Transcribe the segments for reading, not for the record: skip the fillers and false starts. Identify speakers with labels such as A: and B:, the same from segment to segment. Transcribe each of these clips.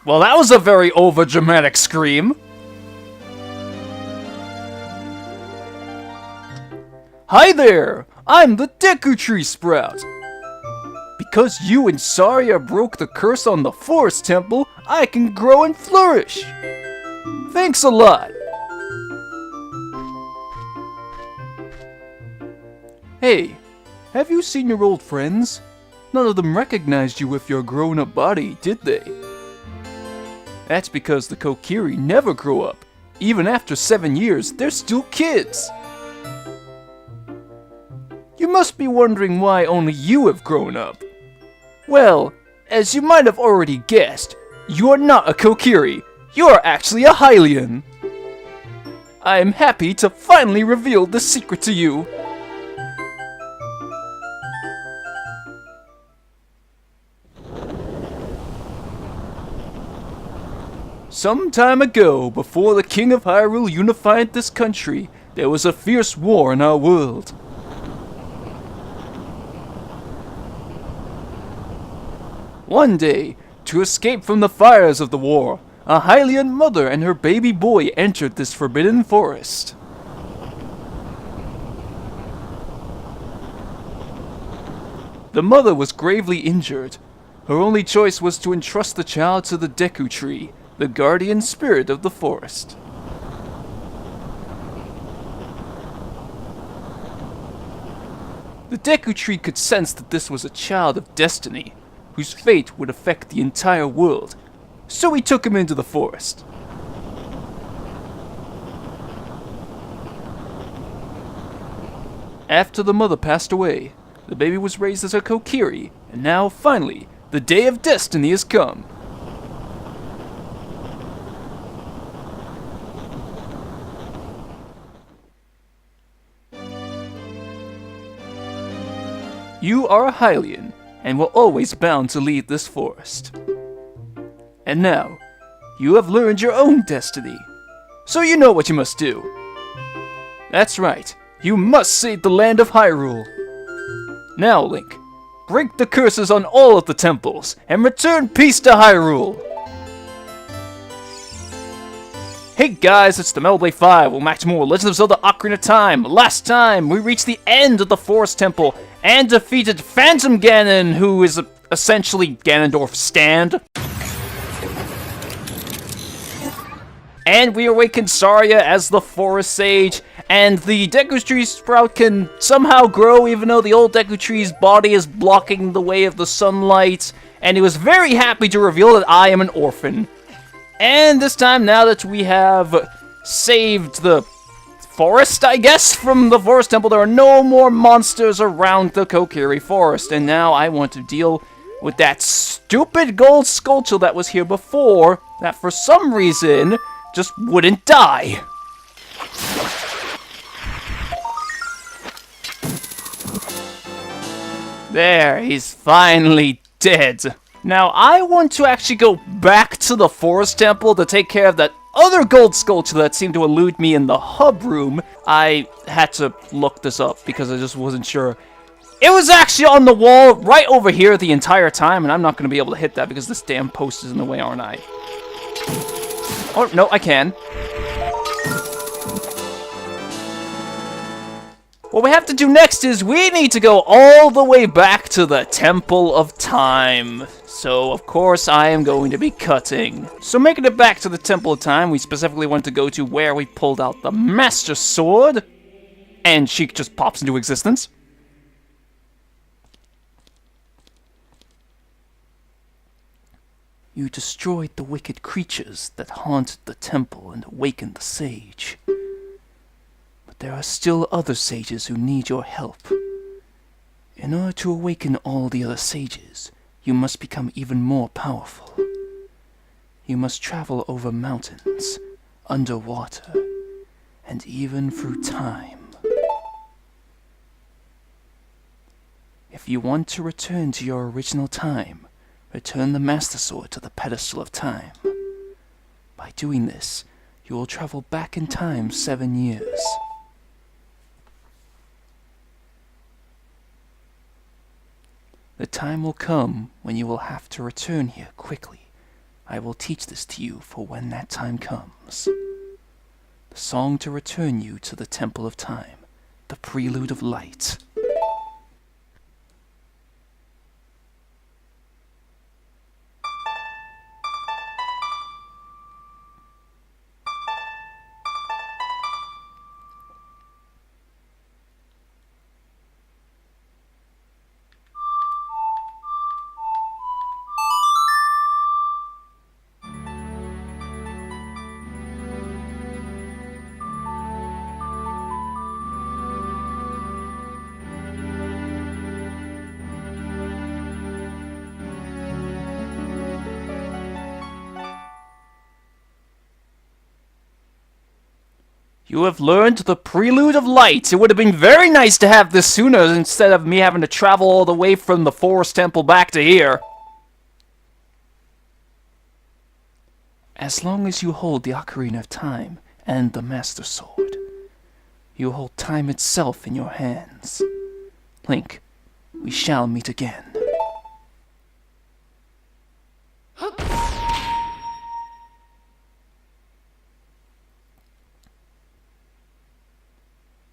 A: Well, that was a very overdramatic scream. Hi there! I'm the Deku Tree Sprout! Because you and Saria broke the curse on the Forest Temple, I can grow and flourish! Thanks a lot! Hey, have you seen your old friends? None of them recognized you with your grown-up body, did they? That's because the Kokiri never grow up. Even after 7 years, they're still kids! You must be wondering why only you have grown up. Well, as you might have already guessed, you are not a Kokiri. You are actually a Hylian. I am happy to finally reveal the secret to you. Some time ago, before the King of Hyrule unified this country, there was a fierce war in our world. One day, to escape from the fires of the war, a Hylian mother and her baby boy entered this forbidden forest. The mother was gravely injured. Her only choice was to entrust the child to the Deku Tree, the guardian spirit of the forest. The Deku Tree could sense that this was a child of destiny, whose fate would affect the entire world, so he took him into the forest. After the mother passed away, the baby was raised as a Kokiri, and now, finally, the day of destiny has come. You are a Hylian, and were always bound to lead this forest. And now, you have learned your own destiny, so you know what you must do. That's right, you must save the land of Hyrule. Now, Link, break the curses on all of the temples, and return peace to Hyrule! Hey guys, it's the Metal Blade 5, we'll match more Legend of Zelda Ocarina of Time. Last time, we reached the end of the Forest Temple, and defeated Phantom Ganon, who is essentially Ganondorf's stand. And we awakened Saria as the Forest Sage, and the Deku Tree Sprout can somehow grow even though the old Deku Tree's body is blocking the way of the sunlight, and he was very happy to reveal that I am an orphan. And this time, now that we have saved the forest, I guess, from the Forest Temple, there are no more monsters around the Kokiri Forest, and now I want to deal with that stupid gold sculpture that was here before, that for some reason just wouldn't die. There, he's finally dead. Now, I want to actually go back to the Forest Temple to take care of that other gold sculpture that seemed to elude me in the hub room. I had to look this up because I just wasn't sure. It was actually on the wall right over here the entire time, and I'm not going to be able to hit that because this damn post is in the way, aren't I? Oh, no, I can. What we have to do next is we need to go all the way back to the Temple of Time. So, of course, I am going to be cutting. So, making it back to the Temple of Time, we specifically want to go to where we pulled out the Master Sword. And she just pops into existence. You destroyed the wicked creatures that haunted the temple and awakened the sage. But there are still other sages who need your help. In order to awaken all the other sages, you must become even more powerful. You must travel over mountains, underwater, and even through time. If you want to return to your original time, return the Master Sword to the pedestal of time. By doing this, you will travel back in time 7 years. The time will come when you will have to return here quickly. I will teach this to you for when that time comes. The song to return you to the Temple of Time. The Prelude of Light. You have learned the Prelude of Light. It would have been very nice to have this sooner instead of me having to travel all the way from the Forest Temple back to here. As long as you hold the Ocarina of Time and the Master Sword, you hold time itself in your hands. Link, we shall meet again.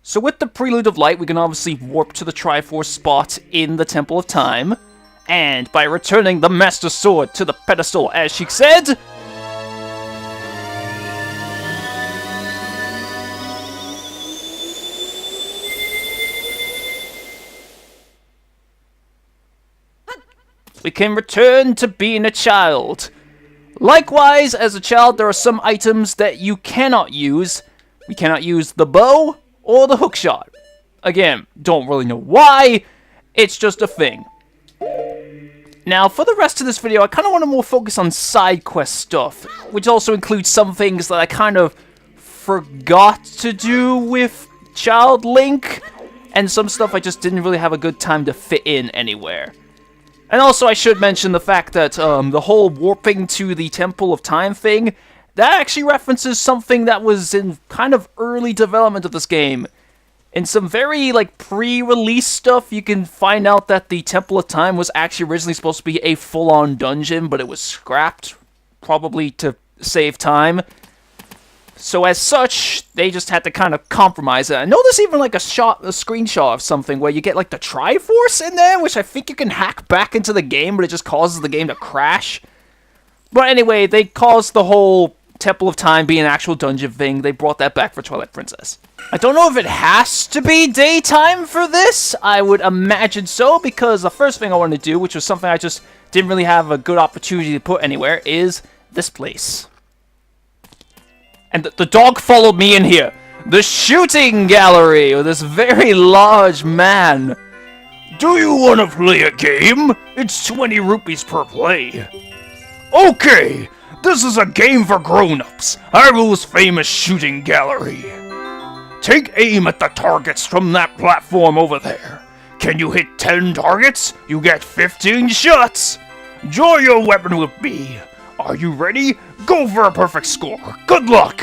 A: So with the Prelude of Light, we can obviously warp to the Triforce spot in the Temple of Time. And by returning the Master Sword to the pedestal, as she said... we can return to being a child. Likewise, as a child, there are some items that you cannot use. We cannot use the bow or the hookshot. Again, don't really know why. It's just a thing. Now, for the rest of this video, I kind of want to more focus on side quest stuff, which also includes some things that I kind of forgot to do with Child Link, and some stuff I just didn't really have a good time to fit in anywhere. And also, I should mention the fact that the whole warping to the Temple of Time thing, that actually references something that was in kind of early development of this game. In some very, pre-release stuff, you can find out that the Temple of Time was actually originally supposed to be a full-on dungeon, but it was scrapped, probably to save time. So as such, they just had to kind of compromise it. I know there's even, a screenshot of something where you get, the Triforce in there, which I think you can hack back into the game, but it just causes the game to crash. But anyway, they caused the whole Temple of Time be an actual dungeon thing. They brought that back for Twilight Princess. I don't know if it has to be daytime for this. I would imagine so, because the first thing I wanted to do, which was something I just didn't really have a good opportunity to put anywhere, is this place. And the dog followed me in here. The shooting gallery with this very large man.
B: Do you want to play a game? It's 20 rupees per play. Okay, this is a game for grown-ups. Hyrule's famous shooting gallery. Take aim at the targets from that platform over there. Can you hit 10 targets? You get 15 shots. Draw your weapon with B. Are you ready? Go for a perfect score. Good luck!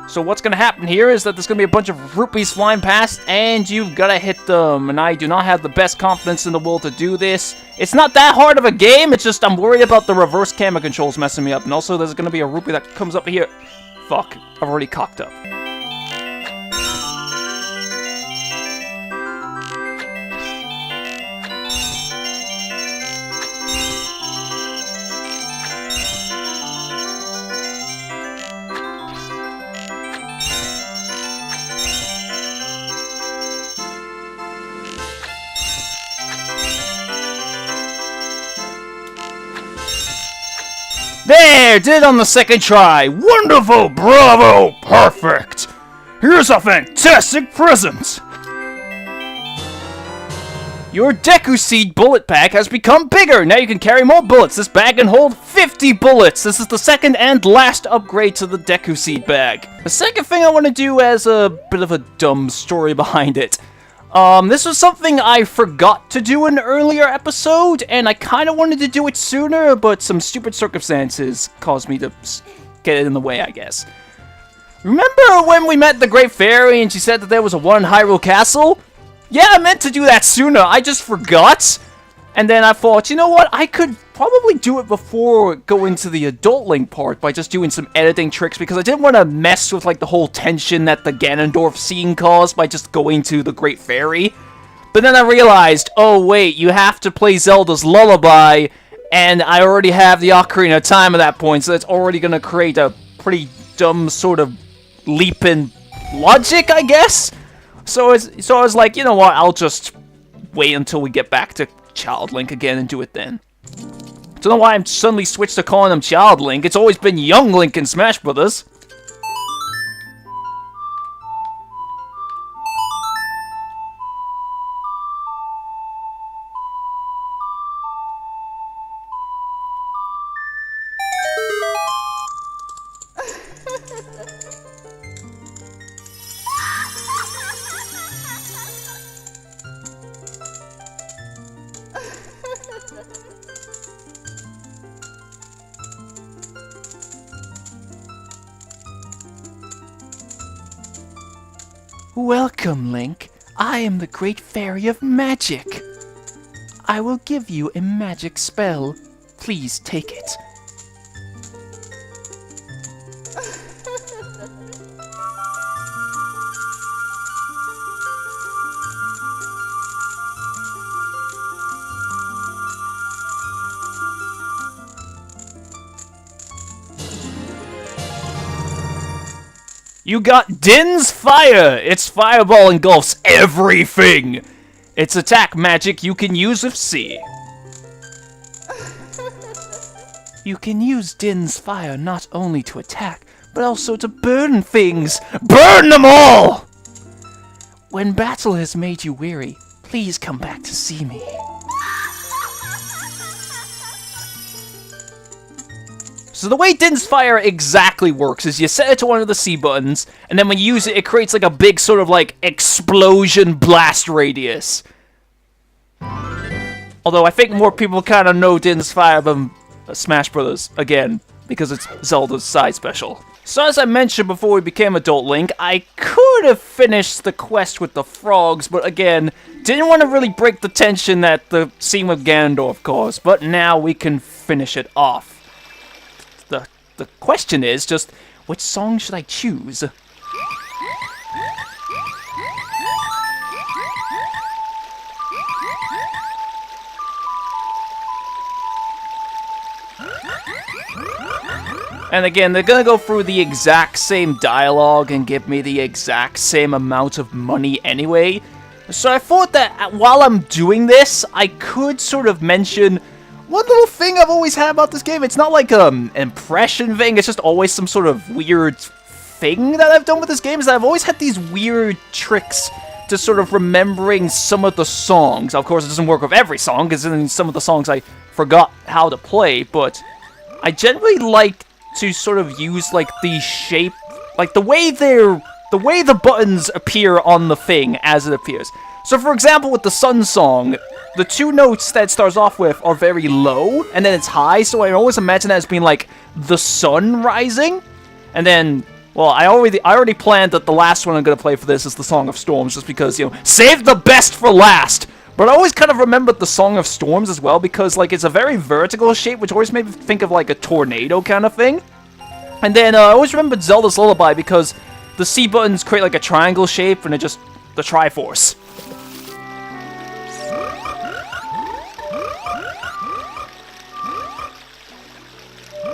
A: So what's going to happen here is that there's going to be a bunch of rupees flying past, and you've got to hit them. And I do not have the best confidence in the world to do this. It's not that hard of a game, it's just I'm worried about the reverse camera controls messing me up. And also there's going to be a rupee that comes up here. Fuck, I've already cocked up.
B: There! Did it on the second try! Wonderful! Bravo! Perfect! Here's a fantastic present!
A: Your Deku Seed bullet pack has become bigger! Now you can carry more bullets. This bag can hold 50 bullets! This is the second and last upgrade to the Deku Seed bag. The second thing I want to do as a bit of a dumb story behind it. This was something I forgot to do in an earlier episode, and I kind of wanted to do it sooner, but some stupid circumstances caused me to get it in the way, I guess. Remember when we met the Great Fairy and she said that there was a one Hyrule Castle? Yeah, I meant to do that sooner, I just forgot. And then I thought, you know what, I could probably do it before going to the adult Link part by just doing some editing tricks, because I didn't want to mess with like the whole tension that the Ganondorf scene caused by just going to the Great Fairy. But then I realized, oh wait, you have to play Zelda's Lullaby, and I already have the Ocarina of Time at that point, so that's already going to create a pretty dumb sort of leap in logic, I guess? So I was like, you know what, I'll just wait until we get back to Child Link again and do it then. Don't know why I'm suddenly switched to calling him Child Link. It's always been Young Link in Smash Brothers. Welcome, Link. I am the Great Fairy of Magic. I will give you a magic spell. Please take it. You got Din's Fire! Its fireball engulfs everything! Its attack magic you can use with C. You can use Din's Fire not only to attack, but also to burn things! Burn them all! When battle has made you weary, please come back to see me. So the way Din's Fire exactly works is you set it to one of the C buttons, and then when you use it, it creates like a big sort of like explosion blast radius. Although I think more people kind of know Din's Fire than Smash Brothers, again, because it's Zelda's side special. So as I mentioned before we became Adult Link, I could have finished the quest with the frogs, but again, didn't want to really break the tension that the scene with Ganondorf caused, but now we can finish it off. The question is just, which song should I choose? And again, they're gonna go through the exact same dialogue and give me the exact same amount of money anyway. So I thought that while I'm doing this, I could sort of mention one little thing I've always had about this game. It's not like an impression thing, it's just always some sort of weird thing that I've done with this game, is that I've always had these weird tricks to sort of remembering some of the songs. Of course, it doesn't work with every song, because in some of the songs I forgot how to play, but I generally like to sort of use like the shape, like the way the buttons appear on the thing as it appears. So for example, with the Sun song, the two notes that it starts off with are very low, and then it's high, so I always imagine that as being like the sun rising. And then, well, I already planned that the last one I'm gonna play for this is the Song of Storms, just because, you know, save the best for last! But I always kind of remembered the Song of Storms as well, because like it's a very vertical shape, which always made me think of like a tornado kind of thing. And then I always remembered Zelda's Lullaby because the C buttons create like a triangle shape, and it just the Triforce.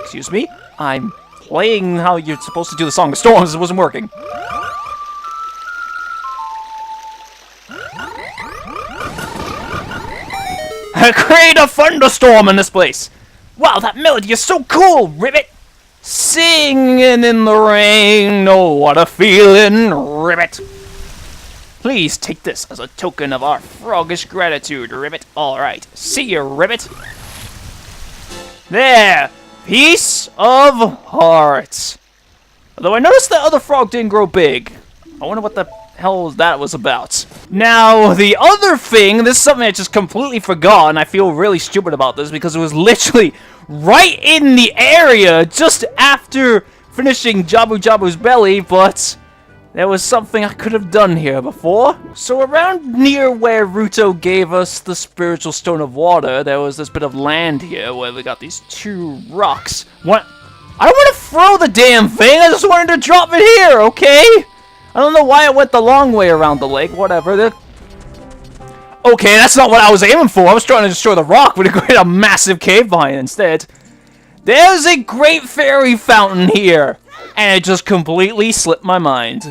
A: Excuse me? I'm playing how you're supposed to do the Song of Storms. It wasn't working. Create a thunderstorm in this place! Wow, that melody is so cool, Ribbit! Singing in the rain, oh what a feeling, Ribbit! Please take this as a token of our froggish gratitude, Ribbit. Alright, see you, Ribbit! There! Piece of Heart. Although I noticed the other frog didn't grow big. I wonder what the hell that was about. Now, the other thing, this is something I just completely forgot, and I feel really stupid about this because it was literally right in the area just after finishing Jabu Jabu's belly, but There was something I could have done here before. So around near where Ruto gave us the spiritual stone of water, there was this bit of land here where we got these 2 rocks. What? I don't want to throw the damn thing, I just wanted to drop it here, okay? I don't know why I went the long way around the lake, whatever. Okay, that's not what I was aiming for. I was trying to destroy the rock, but it created a massive cave behind it instead. There's a great fairy fountain here, and it just completely slipped my mind.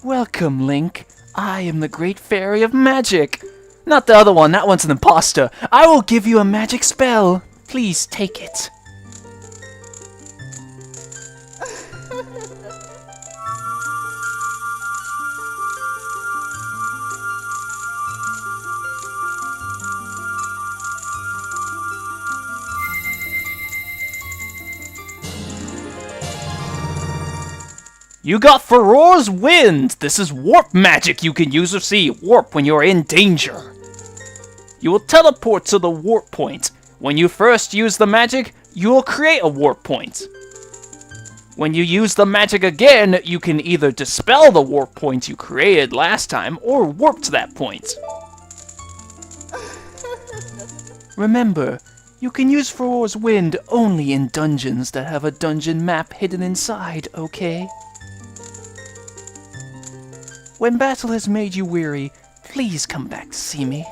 A: Welcome, Link. I am the Great Fairy of Magic. Not the other one, that one's an imposter. I will give you a magic spell. Please take it. You got Furore's Wind! This is warp magic you can use to see warp when you're in danger. You will teleport to the warp point. When you first use the magic, you will create a warp point. When you use the magic again, you can either dispel the warp point you created last time, or warp to that point. Remember, you can use Furore's Wind only in dungeons that have a dungeon map hidden inside, okay? When battle has made you weary, please come back to see me.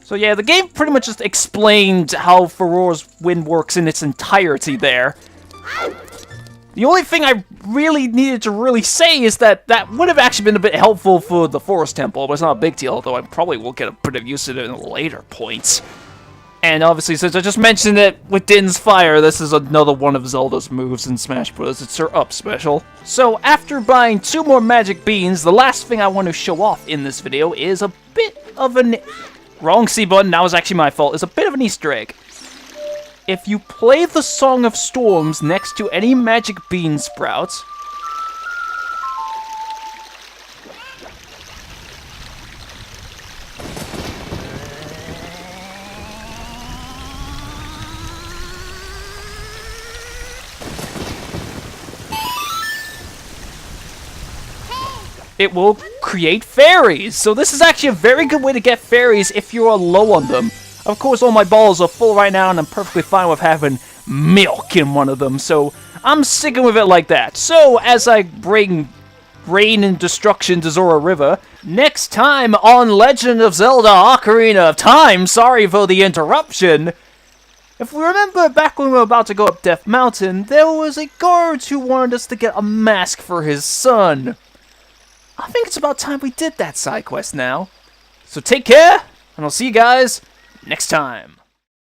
A: So yeah, the game pretty much just explained how Furore's Wind works in its entirety there. The only thing I really needed to say is that would have actually been a bit helpful for the Forest Temple, but it's not a big deal, though I probably will get a bit of use of it in later points. And obviously, since I just mentioned it with Din's Fire, this is another one of Zelda's moves in Smash Bros. It's her up special. So after buying 2 more magic beans, the last thing I want to show off in this video is a bit of an... Wrong C button, that was actually my fault. It's a bit of an Easter egg. If you play the Song of Storms next to any magic bean sprouts, it will create fairies. So this is actually a very good way to get fairies if you are low on them. Of course, all my balls are full right now, and I'm perfectly fine with having milk in one of them, so I'm sticking with it like that. So, as I bring rain and destruction to Zora River, next time on Legend of Zelda Ocarina of Time, sorry for the interruption, if we remember back when we were about to go up Death Mountain, there was a guard who wanted us to get a mask for his son. I think it's about time we did that side quest now. So take care, and I'll see you guys next time.